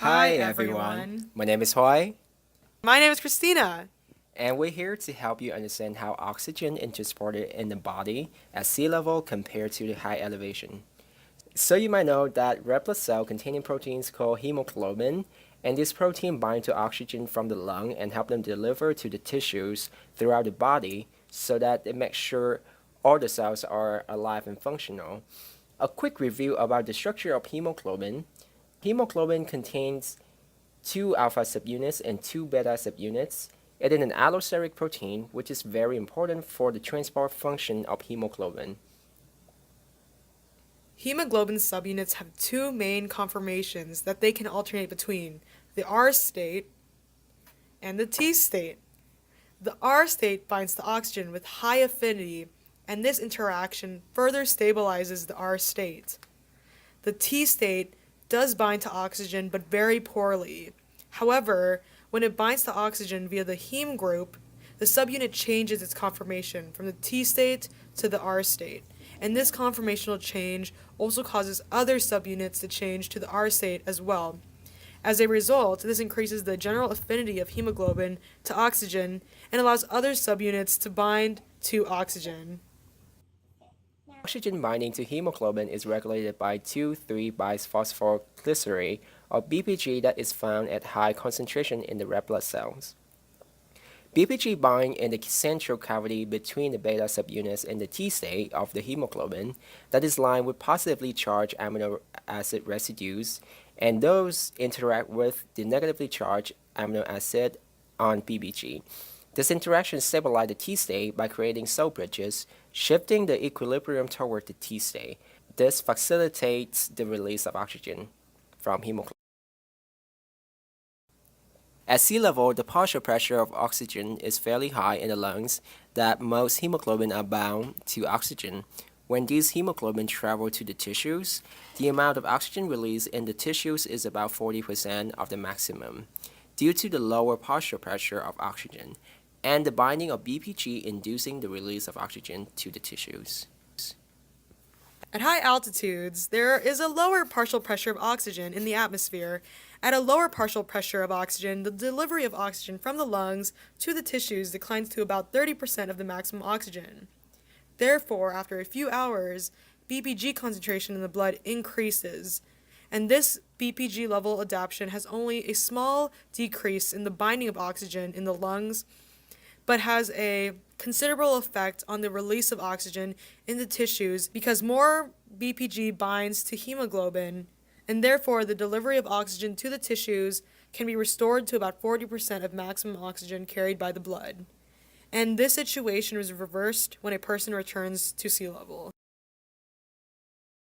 Hi Hi everyone. everyone, my name is Hoy, My name is Christina. and we're here to help you understand how oxygen is transported in the body at sea level compared to the high elevation. So you might know that red blood cell containing proteins called hemoglobin, and this protein bind to oxygen from the lung and help them deliver to the tissues throughout the body so that it makes sure all the cells are alive and functional. A quick review about the structure of hemoglobin. Hemoglobin contains two alpha subunits and two beta subunits. It is an allosteric protein, which is very important for the transport function of hemoglobin. Hemoglobin subunits have two main conformations that they can alternate between, the R state and the T state. The R state binds to oxygen with high affinity, and this interaction further stabilizes the R state. The T state does bind to oxygen but very poorly. However, when it binds to oxygen via the heme group, the subunit changes its conformation from the T state to the R state, and this conformational change also causes other subunits to change to the R state as well. As a result, this increases the general affinity of hemoglobin to oxygen and allows other subunits to bind to oxygen. Oxygen binding to hemoglobin is regulated by 2,3-bisphosphorylglycerate, or BPG, that is found at high concentration in the red blood cells. BPG bind in the central cavity between the beta subunits and the T state of the hemoglobin that is lined with positively charged amino acid residues, and those interact with the negatively charged amino acid on BPG. This interaction stabilizes the T state by creating cell bridges, shifting the equilibrium toward the T state. This facilitates the release of oxygen from hemoglobin. At sea level, the partial pressure of oxygen is fairly high in the lungs that most hemoglobin are bound to oxygen. When these hemoglobin travel to the tissues, the amount of oxygen released in the tissues is about 40% of the maximum, due to the lower partial pressure of oxygen and the binding of BPG inducing the release of oxygen to the tissues. At high altitudes, there is a lower partial pressure of oxygen in the atmosphere. At a lower partial pressure of oxygen, the delivery of oxygen from the lungs to the tissues declines to about 30% of the maximum oxygen. Therefore, after a few hours, BPG concentration in the blood increases, and this BPG level adaptation has only a small decrease in the binding of oxygen in the lungs, but has a considerable effect on the release of oxygen in the tissues because more BPG binds to hemoglobin, and therefore the delivery of oxygen to the tissues can be restored to about 40% of maximum oxygen carried by the blood. And this situation is reversed when a person returns to sea level.